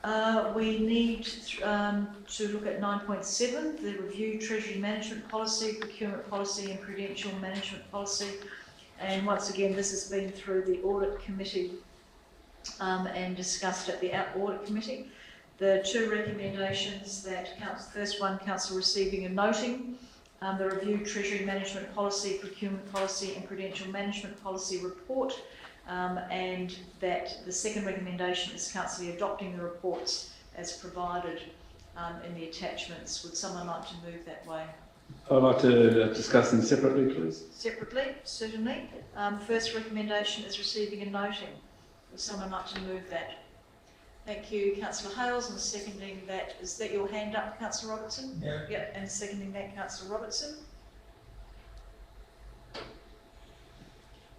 We need to look at 9.7, the review Treasury Management Policy, Procurement Policy and Prudential Management Policy. And once again, this has been through the Audit Committee and discussed at the Audit Committee. The two recommendations that first one, Council receiving and noting the review Treasury Management Policy, Procurement Policy and Prudential Management Policy report. And that the second recommendation is Council adopting the reports as provided in the attachments. Would someone like to move that way? I'd like to discuss them separately, please. Separately, certainly. First recommendation is receiving and noting. Would someone like to move that? Thank you, Councillor Hales, and seconding that. Is that your hand up, Councillor Robertson? Yeah. Yep, and seconding that, Councillor Robertson.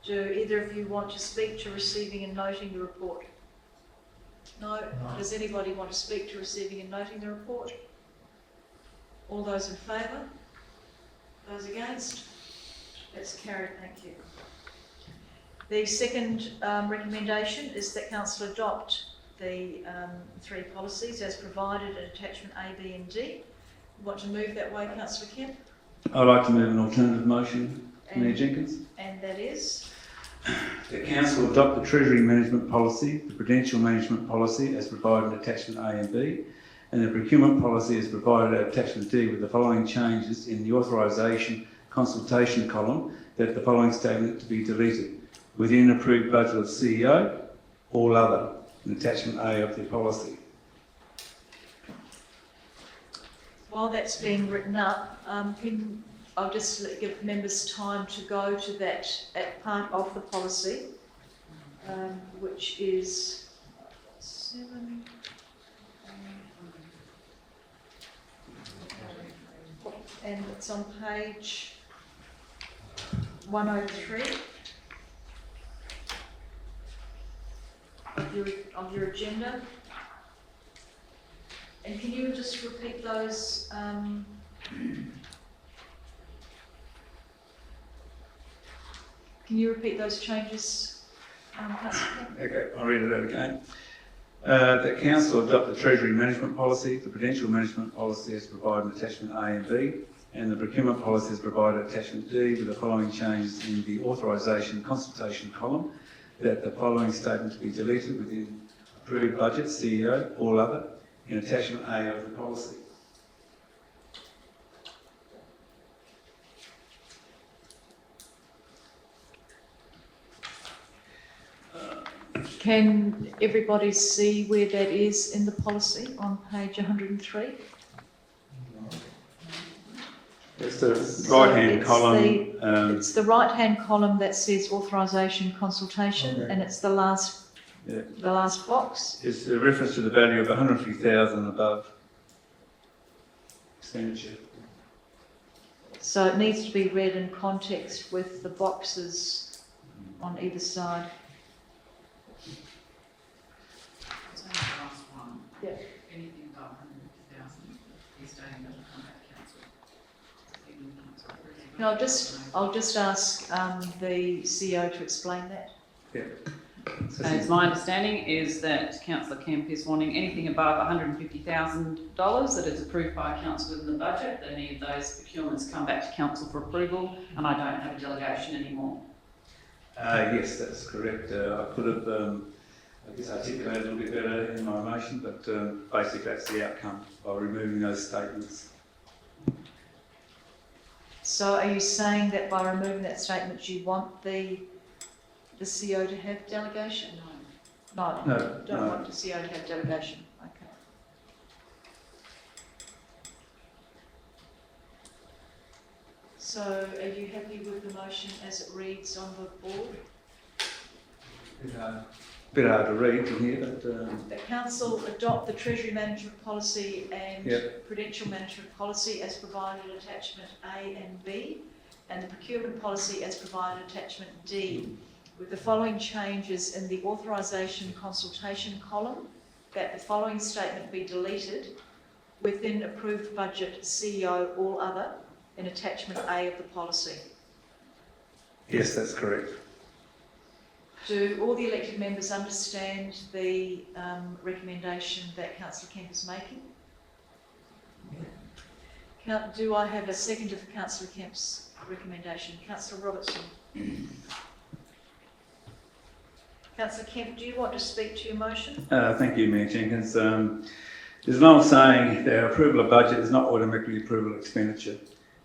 Do either of you want to speak to receiving and noting the report? No? No. Does anybody want to speak to receiving and noting the report? All those in favour? Those against? That's carried, thank you. The second recommendation is that Council adopt the three policies as provided in attachment A, B and D. You want to move that way, Councillor Kemp? I'd like to move an alternative motion, Mayor Jenkins. And that is? The Council adopt the Treasury Management Policy, the Prudential Management Policy as provided in attachment A and B, and the Procurement Policy as provided in attachment D with the following changes in the Authorisation consultation column, that the following statement to be deleted. Within approved budget of CEO, all other, in attachment A of the policy. While that's being written up, I'll just give members time to go to that part of the policy, which is 7. And it's on page 103 of your agenda. And can you just repeat those? Can you repeat those changes, Councillor? Okay, I'll read it out again. The Council adopt the Treasury Management Policy, the Prudential Management Policy as provided in attachment A and B, and the Procurement Policy as provided in attachment D with the following changes in the Authorisation consultation column, that the following statement to be deleted within approved budget, CEO, all other, in attachment A of the policy. Can everybody see where that is in the policy on page 103? It's the right-hand column. It's the right-hand column that says authorisation consultation, Okay. and it's the last box. It's a reference to the value of 150,000 above expenditure. So it needs to be read in context with the boxes on either side. It's only the last one. Yeah. Anything above 150,000 is stating that will come back to council. No, I'll just ask the CEO to explain that. Yeah. As my understanding is that Councillor Kemp is wanting anything above $150,000 that is approved by council within the budget, that any of those procurements come back to council for approval, and I don't have a delegation anymore. Yes, that's correct. I could have, I guess, articulated a little bit better in my motion, but basically that's the outcome by removing those statements. So are you saying that by removing that statement you want the CO to have delegation? No. No, Don't no. want the CO to have delegation. Okay. So are you happy with the motion as it reads on the board? Bit hard to read in here, but The council adopt the Treasury Management Policy and Yep. Prudential Management Policy as provided in attachment A and B, and the Procurement Policy as provided in attachment D, with the following changes in the Authorisation consultation column, that the following statement be deleted within approved budget, CEO, all other, in attachment A of the policy. yes, that's correct. Do all the elected members understand the recommendation that Councillor Kemp is making? Do I have a second of Councillor Kemp's recommendation? Councillor Robertson. Councillor Kemp, do you want to speak to your motion? Thank you, Mayor Jenkins. There's an old saying that approval of budget is not automatically approval of expenditure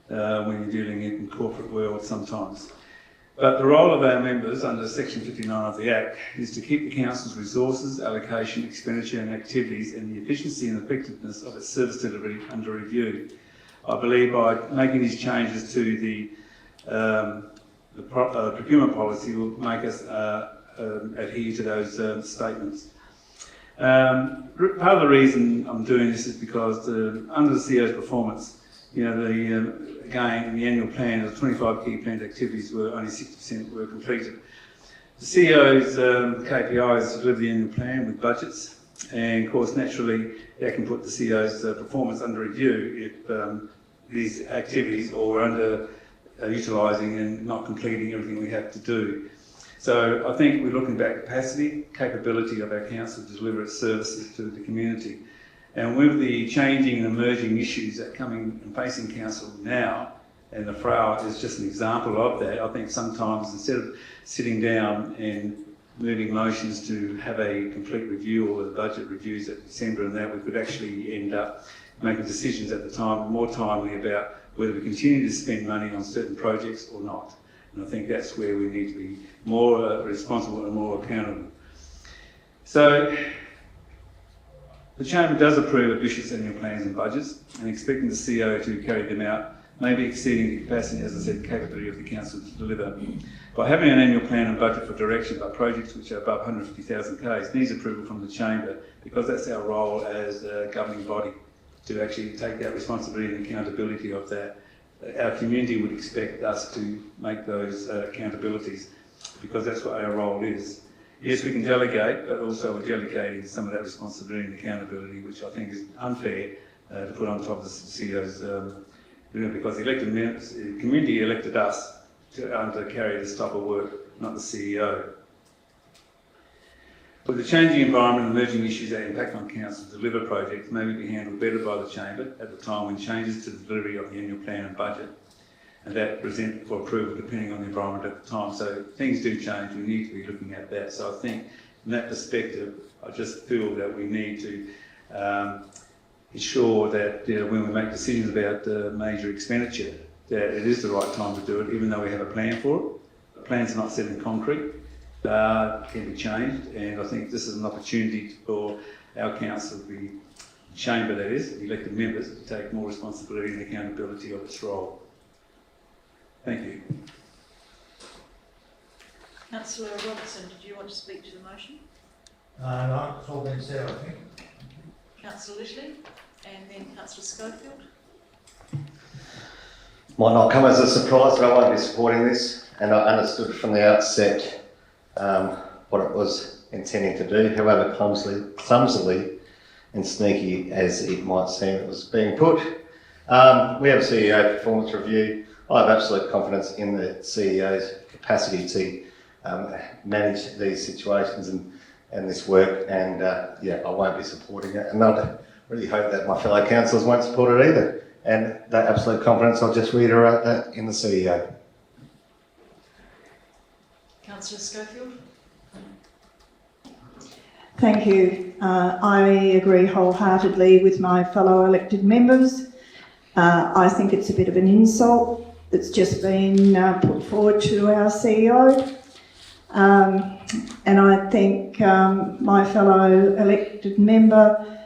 when you're dealing in corporate world sometimes. But the role of our members under Section 59 of the Act is to keep the Council's resources, allocation, expenditure and activities and the efficiency and effectiveness of its service delivery under review. I believe by making these changes to the procurement policy will make us adhere to those statements. Part of the reason I'm doing this is because under the CEO's performance, again, in the annual plan, the 25 key planned activities were only 60% were completed. The CEO's KPI is to deliver the annual plan with budgets, and of course, naturally, that can put the CEO's performance under review if these activities are under utilising and not completing everything we have to do. So I think we're looking at capacity, capability of our council to deliver its services to the community. And with the changing and emerging issues that are coming and facing council now, and the FRAO is just an example of that, I think sometimes instead of sitting down and moving motions to have a complete review or the budget reviews at December and that, we could actually end up making decisions at the time more timely about whether we continue to spend money on certain projects or not. And I think that's where we need to be more responsible and more accountable. So the Chamber does approve ambitious annual plans and budgets and expecting the CEO to carry them out, maybe exceeding the capacity, as I said, capability of the Council to deliver. By having an annual plan and budget for direction by projects which are above 150,000 Ks needs approval from the Chamber because that's our role as a governing body to actually take that responsibility and accountability of that. Our community would expect us to make those accountabilities because that's what our role is. Yes, we can delegate, but also we're delegating some of that responsibility and accountability, which I think is unfair to put on top of the CEO's, because the elected members, the community elected us to carry this type of work, not the CEO. With the changing environment and emerging issues that impact on council to deliver projects may be handled better by the Chamber at the time when changes to the delivery of the annual plan and budget and that present for approval depending on the environment at the time. So things do change, we need to be looking at that. So I think from that perspective, I just feel that we need to ensure that when we make decisions about major expenditure, that it is the right time to do it, even though we have a plan for it. The plans are not set in concrete. Can be changed, and I think this is an opportunity for our council, the Chamber that is, the elected members, to take more responsibility and accountability of its role. Thank you. Councillor Robertson, did you want to speak to the motion? No, it's all been said, I think. Councillor Littley, and then Councillor Schofield. Might not come as a surprise, but I won't be supporting this, and I understood from the outset what it was intending to do, however clumsily and sneaky as it might seem it was being put. We have a CEO performance review. I have absolute confidence in the CEO's capacity to manage these situations and this work, and I won't be supporting it, and I really hope that my fellow councillors won't support it either. And that absolute confidence, I'll just reiterate that in the CEO. Councillor Schofield. Thank you. I agree wholeheartedly with my fellow elected members. I think it's a bit of an insult that's just been put forward to our CEO. And I think my fellow elected member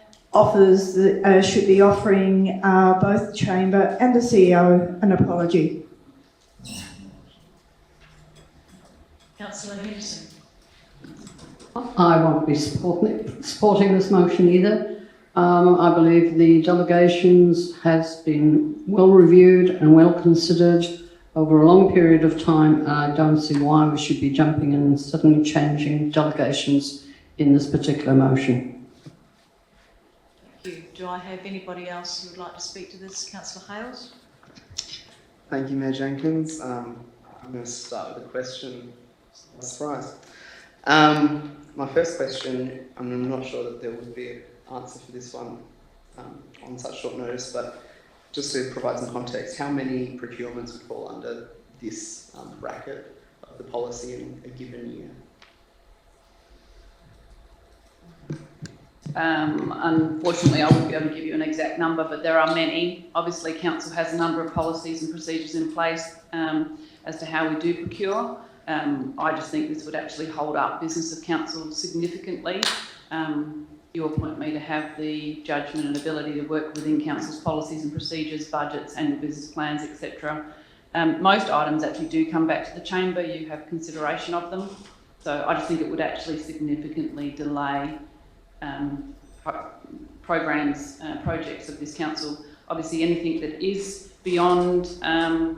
should be offering both the Chamber and the CEO an apology. Councillor Henderson. I won't be supporting this motion either. I believe the delegations has been well reviewed and well considered over a long period of time. I don't see why we should be jumping and suddenly changing delegations in this particular motion. Thank you. Do I have anybody else who would like to speak to this? Councillor Hales. Thank you, Mayor Jenkins. I'm going to start with a question. Surprise. My first question, I'm not sure that there would be an answer for this one on such short notice, but just to provide some context, how many procurements would fall under this bracket of the policy in a given year? Unfortunately, I wouldn't be able to give you an exact number, but there are many. Obviously, council has a number of policies and procedures in place as to how we do procure. I just think this would actually hold up business of council significantly. You appoint me to have the judgment and ability to work within council's policies and procedures, budgets, annual business plans, etc. Most items actually do come back to the chamber. You have consideration of them. So I just think it would actually significantly delay programs, projects of this council. Obviously, anything that is beyond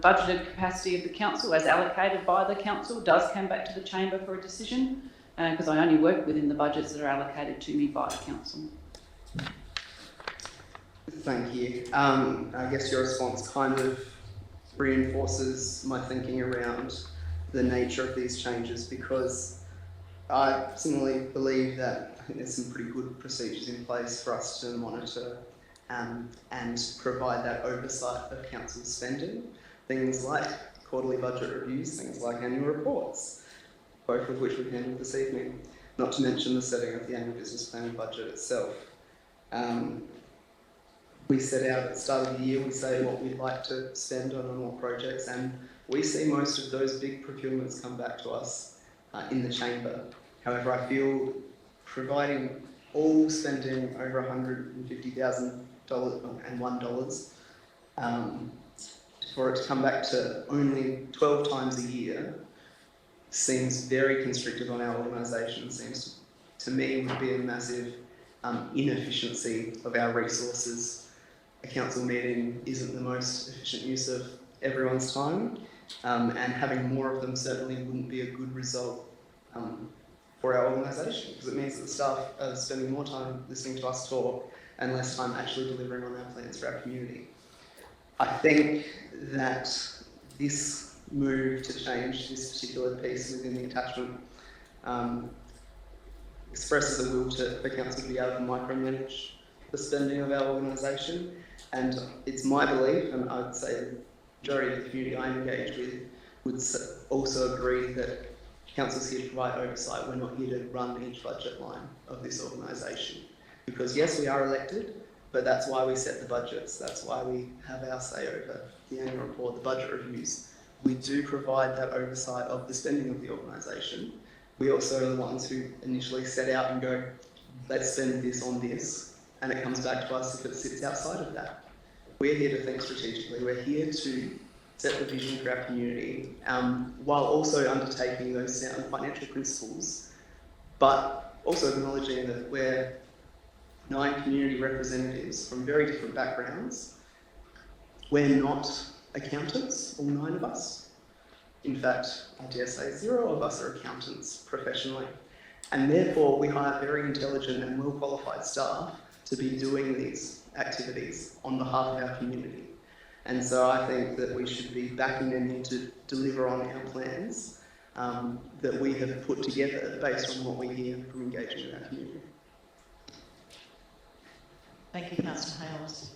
budgeted capacity of the council, as allocated by the council, does come back to the chamber for a decision, because I only work within the budgets that are allocated to me by the council. Thank you. I guess your response kind of reinforces my thinking around the nature of these changes, because I similarly believe that I think there's some pretty good procedures in place for us to monitor and provide that oversight of council spending. Things like quarterly budget reviews, things like annual reports, both of which we've handled this evening, not to mention the setting of the annual business plan and budget itself. We set out at the start of the year, we say what we'd like to spend on what projects, and we see most of those big procurements come back to us in the chamber. However, I feel providing all spending over $150,001 for it to come back to only 12 times a year seems very constrictive on our organisation. Seems to me would be a massive inefficiency of our resources. A council meeting isn't the most efficient use of everyone's time, and having more of them certainly wouldn't be a good result for our organisation, because it means that the staff are spending more time listening to us talk and less time actually delivering on our plans for our community. I think that this move to change this particular piece within the attachment expresses a will for council to be able to micromanage the spending of our organisation, and it's my belief, and I'd say the majority of the community I engage with would also agree that council's here to provide oversight. We're not here to run each budget line of this organisation. Because yes, we are elected, but that's why we set the budgets. That's why we have our say over the annual report, the budget reviews. We do provide that oversight of the spending of the organisation. We also are the ones who initially set out and go, let's spend this on this, and it comes back to us if it sits outside of that. We're here to think strategically. We're here to set the vision for our community, while also undertaking those sound financial principles, but also acknowledging that we're 9 community representatives from very different backgrounds. We're not accountants, all 9 of us. In fact, I dare say 0 of us are accountants professionally, and therefore we hire very intelligent and well-qualified staff to be doing these activities on behalf of our community. And so I think that we should be backing them to deliver on our plans that we have put together based on what we hear from engaging with our community. Thank you, Councillor Hales.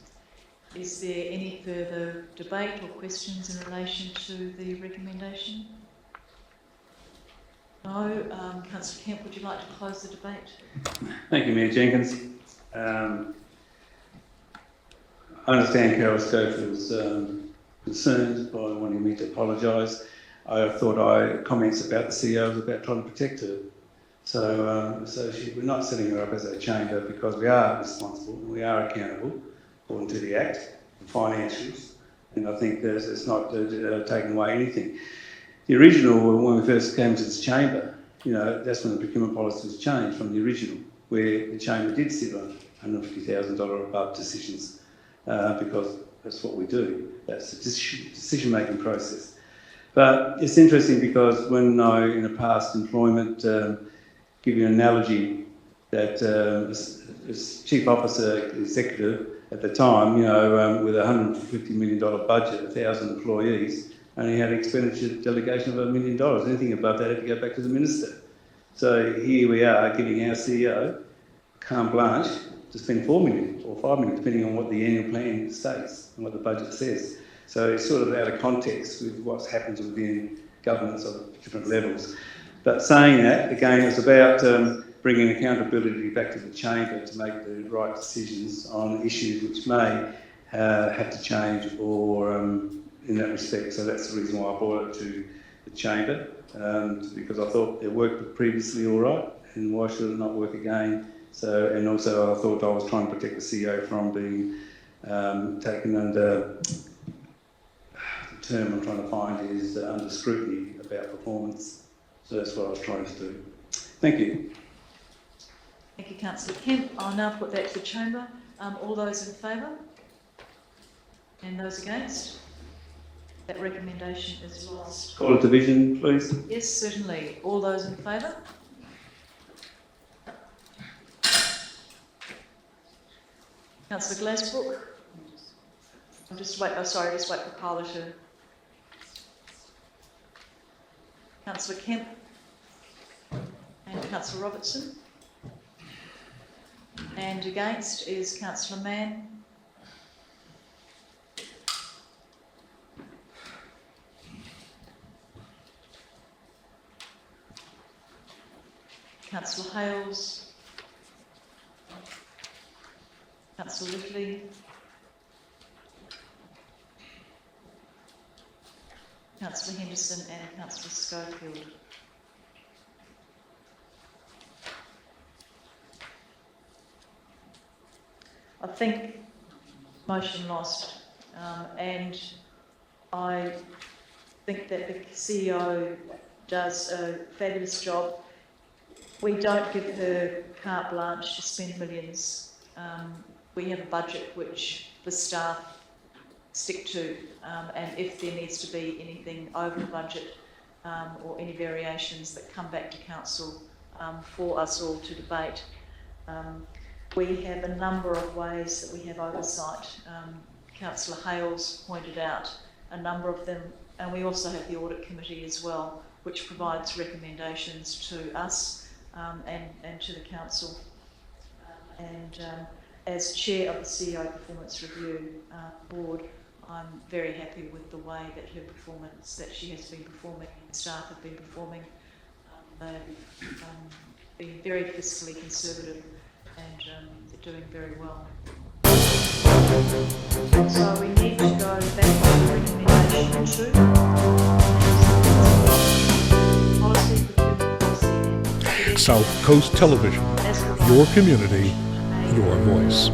Is there any further debate or questions in relation to the recommendation? No. Councillor Kemp, would you like to close the debate? Thank you, Mayor Jenkins. I understand Carol Schofield's concerns by wanting me to apologise. I thought comments about the CEO was about trying to protect her. So we're not setting her up as a chamber, because we are responsible and we are accountable according to the Act, the financials, and I think that it's not taking away anything. The original, when we first came to this chamber, that's when the procurement policy was changed from the original, where the chamber did sit on $150,000 above decisions. Because that's what we do. That's the decision-making process. But it's interesting because when I, in a past employment, give you an analogy that as chief officer executive at the time, with a $150 million budget, 1,000 employees, only had expenditure delegation of $1 million. Anything above that had to go back to the minister. So here we are giving our CEO carte blanche to spend 4 million or 5 million, depending on what the annual plan states and what the budget says. So it's sort of out of context with what happens within governments of different levels. But saying that, again, it's about bringing accountability back to the chamber to make the right decisions on issues which may have to change or in that respect. So that's the reason why I brought it to the chamber, because I thought it worked previously all right, and why should it not work again? So, and also I thought I was trying to protect the CEO from being taken under, the term I'm trying to find is under scrutiny about performance. So that's what I was trying to do. Thank you. Thank you, Councillor Kemp. I'll now put that to the chamber. All those in favour? And those against? That recommendation is lost. Call a division, please. Yes, certainly. All those in favour? Councillor Glasbrook? Just wait for Carla to... Councillor Kemp? And Councillor Robertson? And against is Councillor Mann. Councillor Hales. Councillor Whitley. Councillor Henderson and Councillor Schofield. I think motion lost, and I think that the CEO does a fabulous job. We don't give her carte blanche to spend millions. We have a budget which the staff stick to, and if there needs to be anything over the budget or any variations that come back to council for us all to debate. We have a number of ways that we have oversight. Councillor Hales pointed out a number of them, and we also have the audit committee as well, which provides recommendations to us and to the council. As chair of the CEO Performance Review Board, I'm very happy with the way that her performance, that she has been performing, and staff have been performing. They've been very fiscally conservative and they're doing very well. So we need to go back to recommendation 2. Policy, procurement policy. South Coast Television, your community, your voice.